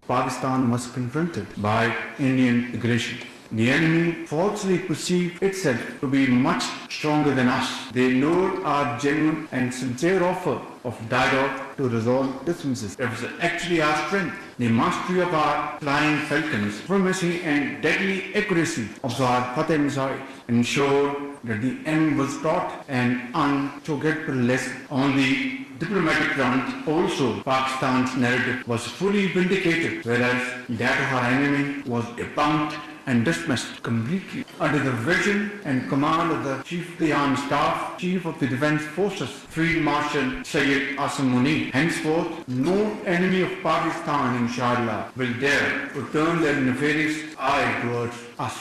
Pakistan was confronted by Indian aggression. The enemy falsely perceived itself to be much stronger than us. They lured our genuine and sincere offer of dialogue to resolve differences. It was actually our strength, the mastery of our flying falcons, supremacy and deadly accuracy of our Fateh missiles ensured that the enemy was taught an unforgettable lesson. On the diplomatic front, also Pakistan's narrative was fully vindicated, whereas that of our enemy was debunked and dismissed completely. Under the vision and command of the Chief of the Armed Staff, Chief of the Defence Forces, Field Marshal Syed Asim Munir, henceforth no enemy of Pakistan, inshallah, will dare to turn their nefarious eye towards us.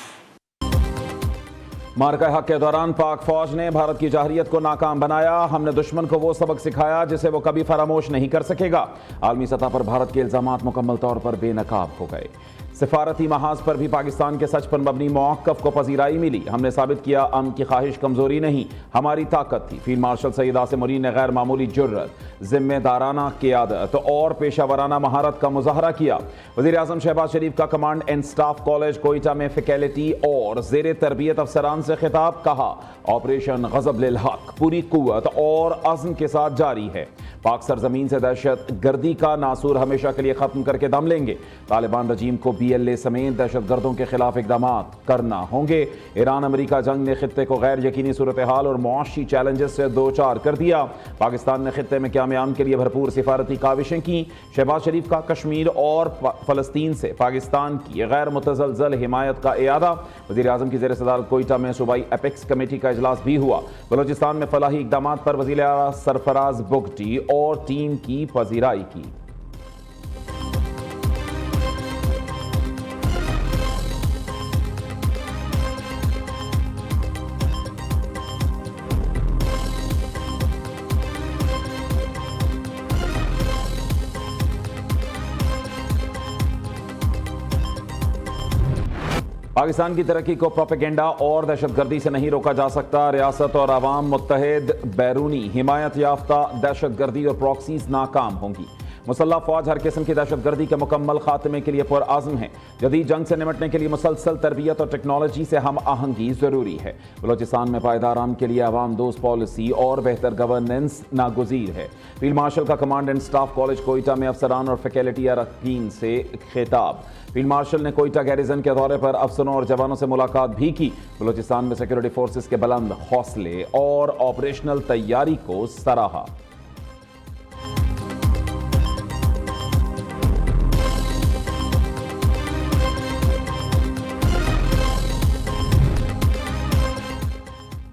मार्का हक के दौरान पाक फौज ने भारत की जहरियत को नाकाम बनाया। हमने दुश्मन को वो सबक सिखाया जिसे वो कभी फरामोश नहीं कर सकेगा। आलमी सतह पर भारत के इल्जामात मुकम्मल तौर पर बेनकाब हो गए। सिफारती महाज पर भी पाकिस्तान के सच पर मबनी मौक़िफ़ को पजीराई मिली। हमने साबित किया अमन की ख्वाहिश कमज़ोरी नहीं, हमारी ताकत थी। फील्ड मार्शल सैयद आसिम मुनीर ने गैर मामूली जुर्रत, ज़िम्मेदाराना क़ियादत और पेशावराना महारत का मुज़ाहरा किया। वज़ीर आज़म शहबाज शरीफ का command and staff college Quetta में फैकल्टी और ज़ेर तरबियत अफसरान से खिताब। कहा ऑपरेशन ग़ज़ब लिल हक़ पूरी क़ुव्वत और अज़्म के साथ जारी है। पाक सरजमीन से दहशत गर्दी का नासूर हमेशा के लिए ख़त्म करके दम लेंगे। तालिबान रजीम को BLA समेत दहशत गर्दों के खिलाफ इक़दाम करना होंगे। ईरान अमेरिका जंग ने खित्ते को गैर यकीनी सूरत हाल और मुआशी चैलेंजेस से दो चार कर दिया। पाकिस्तान ने खित्ते में क़याम के लिए भरपूर सिफारती काविशें की। शहबाज शरीफ का कश्मीर और फ़लस्तीन से पाकिस्तान की गैर मुतज़लज़ल हिमायत का इयादा। वज़ीर आज़म की ज़ेर सदारत कोयटा में सूबाई एपेक्स कमेटी का इजलास भी हुआ। बलोचिस्तान में फलाही इक़दाम पर वज़ीर आला सरफराज बुगटी और टीम की पजीराई की। पाकिस्तान की तरक्की को प्रोपेगेंडा और दहशतगर्दी से नहीं रोका जा सकता। रियासत और अवाम मुत्तहिद, बैरूनी हिमायत याफ्ता दहशतगर्दी और प्रॉक्सीज नाकाम होंगी। मुसल्लह फौज हर किस्म की दहशतगर्दी के मुकम्मल खात्मे के लिए पुरआज़्म है। जदीद जंग से निमटने के लिए मुसलसल तरबियत और टेक्नोलॉजी से हम आहंगी ज़रूरी है। बलोचिस्तान में पायदार अमन के लिए अवाम दोस्त पॉलिसी और बेहतर गवर्नेंस नागुज़ीर है। फील्ड मार्शल का command and staff college Quetta में अफसरान और फैकल्टी अरकान से खिताब। फील्ड मार्शल ने कोयटा गैरिजन के दौरे पर अफसरों और जवानों से मुलाकात भी की। बलोचिस्तान में सिक्योरिटी फोर्सेस के बुलंद हौसले और ऑपरेशनल तैयारी को सराहा।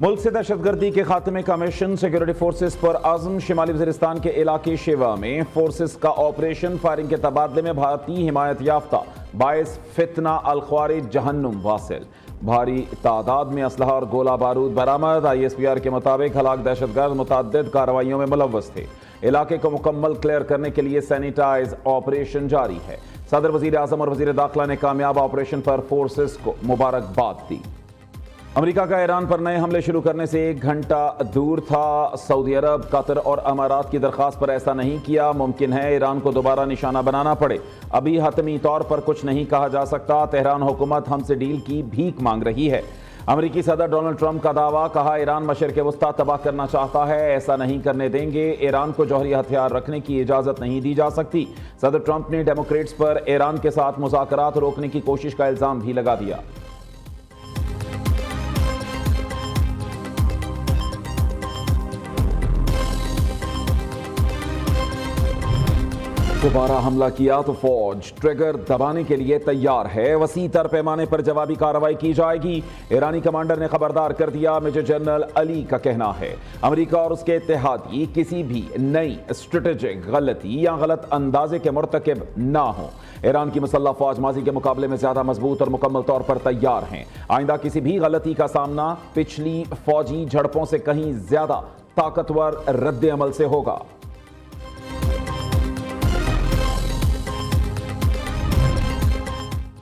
मुल्क से दहशतगर्दी के खात्मे का मिशन सिक्योरिटी फोर्सेस पर आज़म। शिमाली वज़ीरिस्तान के इलाके शेवा में फोर्सेस का ऑपरेशन फायरिंग के तबादले में भारतीय हिमायत याफ्ता बाइस फितना अल-ख्वारिज जहन्नुम वासिल। भारी तादाद में असलहा और गोला बारूद बरामद। ISPR के मुताबिक हलाक दहशतगर्द मुतअद्दिद कार्रवाइयों में मुलव्वस थे। इलाके को मुकम्मल क्लियर करने के लिए सैनिटाइज ऑपरेशन जारी है। सदर वज़ीर आज़म और वज़ीर दाखिला ने कामयाब ऑपरेशन पर फोर्सेस को मुबारकबाद दी। अमेरिका का ईरान पर नए हमले शुरू करने से 1 घंटा दूर था। सऊदी अरब, कतर और अमारात की दरख्वास्त पर ऐसा नहीं किया। मुमकिन है ईरान को दोबारा निशाना बनाना पड़े। अभी हतमी तौर पर कुछ नहीं कहा जा सकता। तेहरान हुकूमत हमसे डील की भीख मांग रही है। अमेरिकी सदर डोनाल्ड ट्रंप का दावा। कहा ईरान मशरिक़ वस्ता तबाह करना चाहता है, ऐसा नहीं करने देंगे। ईरान को जौहरी हथियार रखने की इजाज़त नहीं दी जा सकती। सदर ट्रंप ने डेमोक्रेट्स पर ईरान के साथ मुज़ाकरात रोकने की कोशिश का इल्ज़ाम भी लगा दिया। दोबारा हमला किया तो फौज ट्रिगर दबाने के लिए तैयार है। वसी तर पैमाने पर जवाबी कार्रवाई की जाएगी। ईरानी कमांडर ने खबरदार कर दिया। मेजर जनरल अली का कहना है अमेरिका और उसके इत्तेहादी किसी भी नई स्ट्रेटेजिक गलती या गलत अंदाजे के मुर्तकिब ना हो। ईरान की मुसल्लह फौज माजी के मुकाबले में ज्यादा मजबूत और मुकम्मल तौर पर तैयार हैं। आइंदा किसी भी गलती का सामना पिछली फौजी झड़पों से कहीं ज्यादा ताकतवर रद्द अमल से होगा।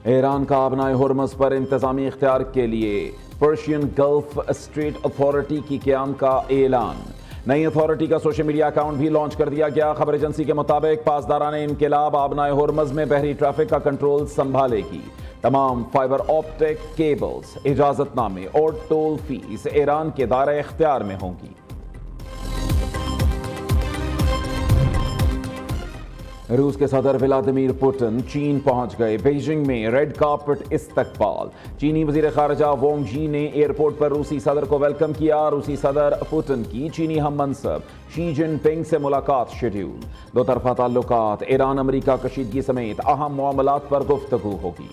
ईरान का अपनाए हुर्मुज़ पर इंतजामी इख्तियार के लिए पर्शियन गल्फ स्ट्रेट अथॉरिटी की क़याम का ऐलान। نئی اتھارٹی کا سوشل میڈیا اکاؤنٹ بھی لانچ کر دیا گیا. خبر ایجنسی کے مطابق پاسداران انقلاب آبنائے ہرمز میں بحری ٹریفک کا کنٹرول سنبھالے گی. تمام فائبر آپٹک کیبلز، اجازت نامے اور ٹول فیس ایران کے دائرہ اختیار میں ہوں گی. روس کے صدر ولادیمیر پوٹن چین پہنچ گئے. بیجنگ میں ریڈ کارپٹ استقبال. چینی وزیر خارجہ وانگ جی نے ایئرپورٹ پر روسی صدر کو ویلکم کیا. روسی صدر پوٹن کی چینی ہم منصب شی جن پنگ سے ملاقات شیڈیول. دو طرفہ تعلقات، ایران امریکہ کشیدگی سمیت اہم معاملات پر گفتگو ہوگی.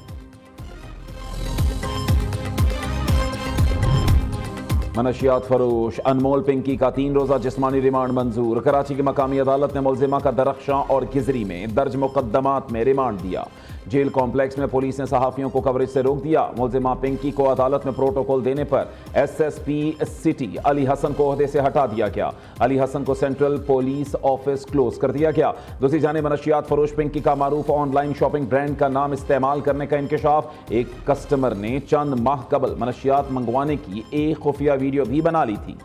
منشیات فروش انمول پنکی کا 3 روزہ جسمانی ریمانڈ منظور. کراچی کی مقامی عدالت نے ملزمہ کا درخشاں اور گزری میں درج مقدمات میں ریمانڈ دیا. جیل کمپلیکس میں پولیس نے صحافیوں کو کوریج سے روک دیا. ملزمہ پنکی کو عدالت میں پروٹوکول دینے پر ایس ایس پی سٹی علی حسن کو عہدے سے ہٹا دیا گیا. علی حسن کو سینٹرل پولیس آفس کلوز کر دیا گیا. دوسری جانب منشیات فروش پنکی کا معروف آن لائن شاپنگ برانڈ کا نام استعمال کرنے کا انکشاف. ایک کسٹمر نے چند ماہ قبل منشیات منگوانے کی ایک خفیہ ویڈیو بھی بنا لی تھی.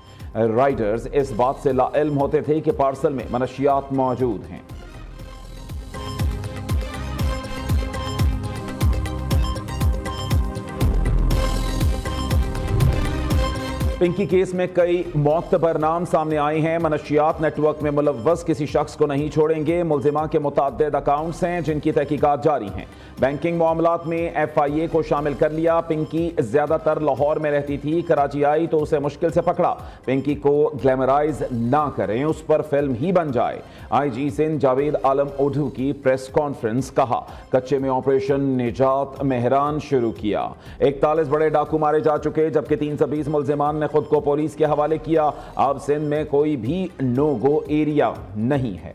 رائٹرز اس بات سے لا علم ہوتے تھے کہ پارسل میں منشیات موجود ہیں. پنکی کیس میں کئی معتبر نام سامنے آئے ہیں. منشیات نیٹ ورک میں ملوث کسی شخص کو نہیں چھوڑیں گے. ملزمہ کے متعدد اکاؤنٹس ہیں جن کی تحقیقات جاری ہیں. بینکنگ معاملات میں ایف آئی اے کو شامل کر لیا. پنکی زیادہ تر لاہور میں رہتی تھی. کراچی آئی تو اسے مشکل سے پکڑا. پنکی کو گلیمرائز نہ کریں، اس پر فلم ہی بن جائے. آئی جی سندھ جاوید عالم اوڈھو کی پریس کانفرنس. کہا کچے میں آپریشن نجات مہران شروع کیا. 41 بڑے ڈاکو مارے جا چکے جبکہ 320 ملزمان نے خود کو پولیس کے حوالے کیا. اب سندھ میں کوئی بھی نو گو ایریا نہیں ہے.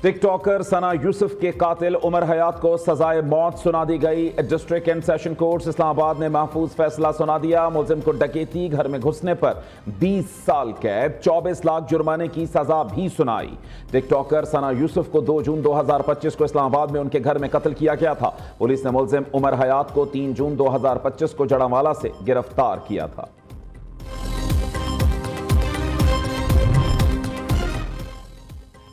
ٹک ٹاکر ثنا یوسف کے قاتل عمر حیات کو سزائے موت سنا دی گئی. ڈسٹرکٹ اینڈ سیشن کورٹ اسلام آباد نے محفوظ فیصلہ سنا دیا. ملزم کو ڈکیتی، گھر میں گھسنے پر 20 سال قید، 24 لاکھ جرمانے کی سزا بھی سنائی. ٹک ٹاکر ثنا یوسف کو 2 جون 2025 کو اسلام آباد میں ان کے گھر میں قتل کیا گیا تھا. پولیس نے ملزم عمر حیات کو 3 جون 2025 کو جڑاوالا سے گرفتار کیا تھا.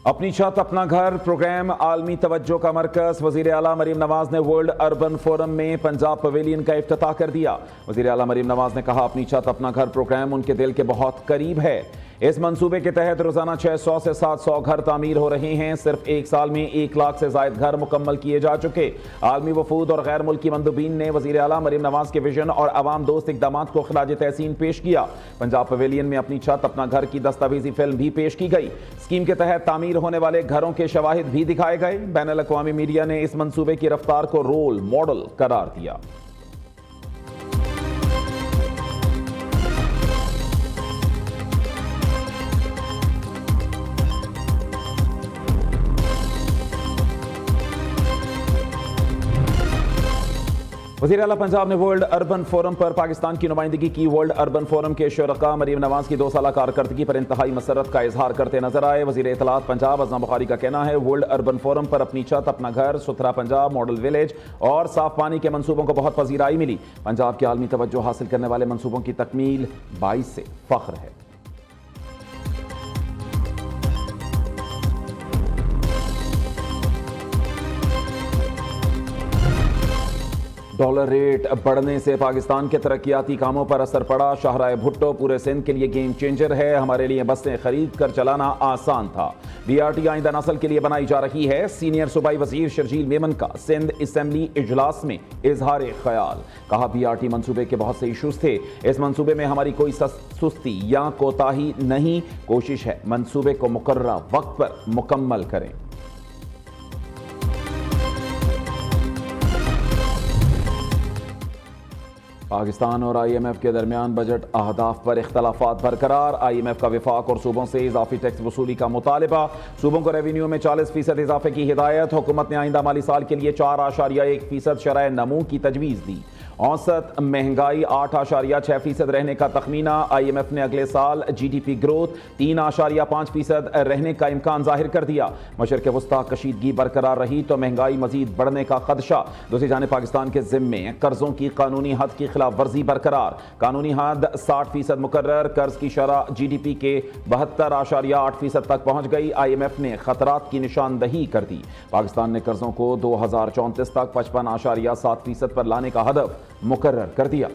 اپنی چھت اپنا گھر پروگرام عالمی توجہ کا مرکز. وزیر اعلیٰ مریم نواز نے ورلڈ اربن فورم میں پنجاب پویلین کا افتتاح کر دیا. وزیر اعلیٰ مریم نواز نے کہا اپنی چھت اپنا گھر پروگرام ان کے دل کے بہت قریب ہے. اس منصوبے کے تحت روزانہ 600 سے 700 گھر تعمیر ہو رہے ہیں. صرف ایک سال میں 1 لاکھ سے زائد گھر مکمل کیے جا چکے. عالمی وفود اور غیر ملکی مندوبین نے وزیر اعلیٰ مریم نواز کے ویژن اور عوام دوست اقدامات کو خراج تحسین پیش کیا. پنجاب پویلین میں اپنی چھت اپنا گھر کی دستاویزی فلم بھی پیش کی گئی. اسکیم کے تحت تعمیر ہونے والے گھروں کے شواہد بھی دکھائے گئے. بین الاقوامی میڈیا نے اس منصوبے کی رفتار کو رول ماڈل قرار دیا. وزیر اعلیٰ پنجاب نے ورلڈ اربن فورم پر پاکستان کی نمائندگی کی. ورلڈ اربن فورم کے شرکاء مریم نواز کی 2 سالہ کارکردگی پر انتہائی مسرت کا اظہار کرتے نظر آئے. وزیر اطلاعات پنجاب ازاں بخاری کا کہنا ہے ورلڈ اربن فورم پر اپنی چھت اپنا گھر، ستھرا پنجاب، ماڈل ولیج اور صاف پانی کے منصوبوں کو بہت پذیرائی ملی. پنجاب کے عالمی توجہ حاصل کرنے والے منصوبوں کی تکمیل باعث سے فخر ہے. ڈالر ریٹ بڑھنے سے پاکستان کے ترقیاتی کاموں پر اثر پڑا. شاہراہ بھٹو پورے سندھ کے لیے گیم چینجر ہے. ہمارے لیے بسیں خرید کر چلانا آسان تھا. بی آر ٹی آئندہ نسل کے لیے بنائی جا رہی ہے. سینئر صوبائی وزیر شرجیل میمن کا سندھ اسمبلی اجلاس میں اظہار خیال. کہا بی آر ٹی منصوبے کے بہت سے ایشوز تھے. اس منصوبے میں ہماری کوئی سستی یا کوتاہی نہیں. کوشش ہے منصوبے کو مقررہ وقت پر مکمل کریں. پاکستان اور آئی ایم ایف کے درمیان بجٹ اہداف پر اختلافات برقرار. آئی ایم ایف کا وفاق اور صوبوں سے اضافی ٹیکس وصولی کا مطالبہ. صوبوں کو ریونیو میں 40% اضافے کی ہدایت. حکومت نے آئندہ مالی سال کے لیے 4.1% شرح نمو کی تجویز دی. औसत महंगाई 8.6% रहने का तखमीना। IMF ने अगले साल GDP ग्रोथ 3.5% रहने का इम्कान जाहिर कर दिया। मशरिक़ वस्ता कशीदगी बरकरार रही तो महंगाई मजीद बढ़ने का खदशा। दूसरी जानिब पाकिस्तान के जिम्मे कर्जों की कानूनी हद की खिलाफ वर्जी बरकरार। कानूनी हद 60% मुकर्रर। कर्ज की शरह GDP के 72.8% तक पहुंच गई। IMF ने खतरात की निशानदही कर दी। पाकिस्तान ने कर्जों को 2034 तक 55.7% पर लाने का हदफ मुकर्रर कर दिया।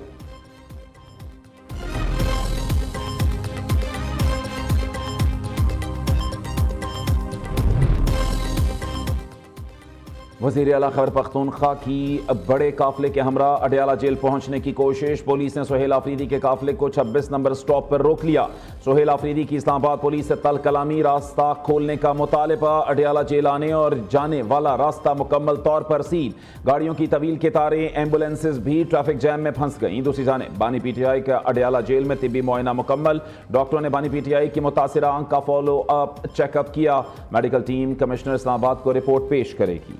वज़ीर आला खैबर पख्तूनख्वा की बड़े काफिले के हमरा अडयाला जेल पहुंचने की कोशिश। पुलिस ने सुहेल आफरीदी के काफिले को 26 नंबर स्टॉप पर रोक लिया। सुहेल आफरीदी की इस्लामाबाद पुलिस से तल कलामी रास्ता खोलने का मुतालबा। अडयाला जेल आने और जाने वाला रास्ता मुकम्मल तौर पर सील। गाड़ियों की तवील कतारें, एम्बुलेंसेज भी ट्रैफिक जैम में फंस गईं। दूसरी जानिब बानी PTI का अडयाला जेल में तिब्बी मुआयना मुकम्मल। डॉक्टरों ने बानी PTI की मुतासिरा आंख का फॉलो अप चेकअप किया। मेडिकल टीम कमिश्नर इस्लामाबाद को रिपोर्ट पेश करेगी।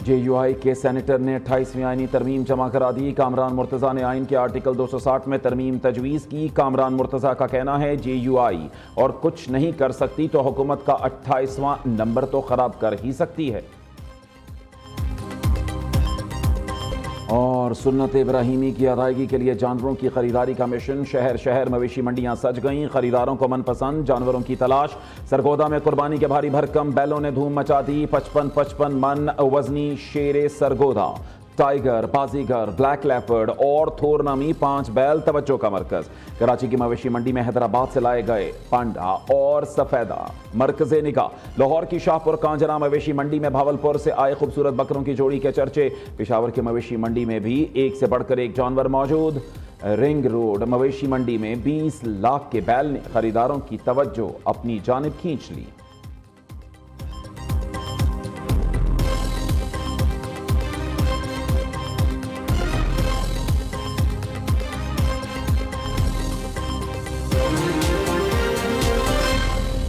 JUI के सेनेटर ने 28वीं आईनी तरमीम जमा करा दी। कामरान मुर्तज़ा ने आइन के आर्टिकल 260 में तरमीम तजवीज़ की। कामरान मुर्तज़ा का कहना है JUI और कुछ नहीं कर सकती तो हुकूमत का 28वां नंबर तो खराब कर ही सकती है। और सुन्नत इब्राहिमी की अदायगी के लिए जानवरों की खरीदारी का मिशन। शहर शहर मवेशी मंडियां सज गईं। खरीदारों को मनपसंद जानवरों की तलाश। सरगोदा में कुर्बानी के भारी भरकम बैलों ने धूम मचा दी। 55 मन वजनी शेरे सरगोदा, टाइगर, बाजीगर, ब्लैक लेपर्ड और थोर नामी 5 बैल तवज्जो का मरकज। कराची की मवेशी मंडी में हैदराबाद से लाए गए पांडा और सफेदा मरकज़े निगाह। लाहौर की शाहपुर कांजरा मवेशी मंडी में भावलपुर से आए खूबसूरत बकरों की जोड़ी के चर्चे। पेशावर की मवेशी मंडी में भी एक से बढ़कर एक जानवर मौजूद। रिंग रोड मवेशी मंडी में 20 लाख के बैल ने खरीदारों की तवज्जो अपनी जानिब खींच ली।